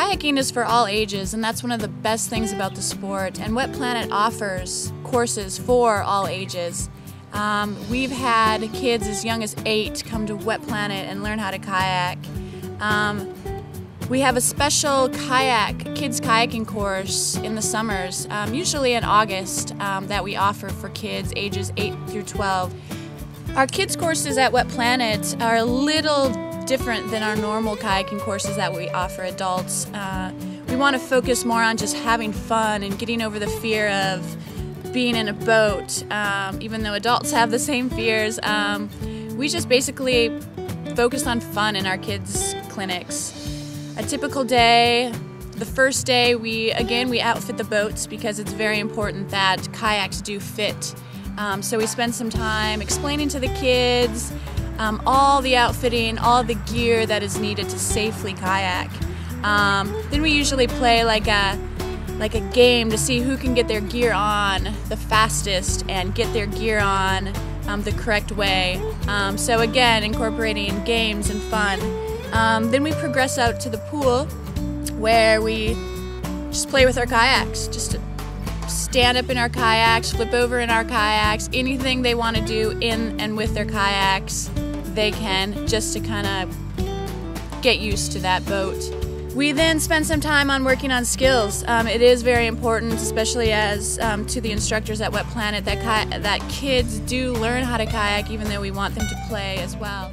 Kayaking is for all ages, and that's one of the best things about the sport. And Wet Planet offers courses for all ages. We've had kids as young as 8 come to Wet Planet and learn how to kayak. We have a special kids kayaking course in the summers, usually in August, that we offer for kids ages 8 through 12. Our kids courses at Wet Planet are a little different than our normal kayaking courses that we offer adults. We want to focus more on just having fun and getting over the fear of being in a boat. Even though adults have the same fears, we just basically focus on fun in our kids' clinics. A typical day, the first day we outfit the boats because it's very important that kayaks do fit. So we spend some time explaining to the kids all the outfitting, all the gear that is needed to safely kayak. Then we usually play like a game to see who can get their gear on the fastest and get their gear on the correct way. So again, incorporating games and fun. Then we progress out to the pool where we just play with our kayaks, just to stand up in our kayaks, flip over in our kayaks, anything they want to do in and with their kayaks, they can, just to kind of get used to that boat. We then spend some time on working on skills. It is very important, especially as to the instructors at Wet Planet, that kids do learn how to kayak even though we want them to play as well.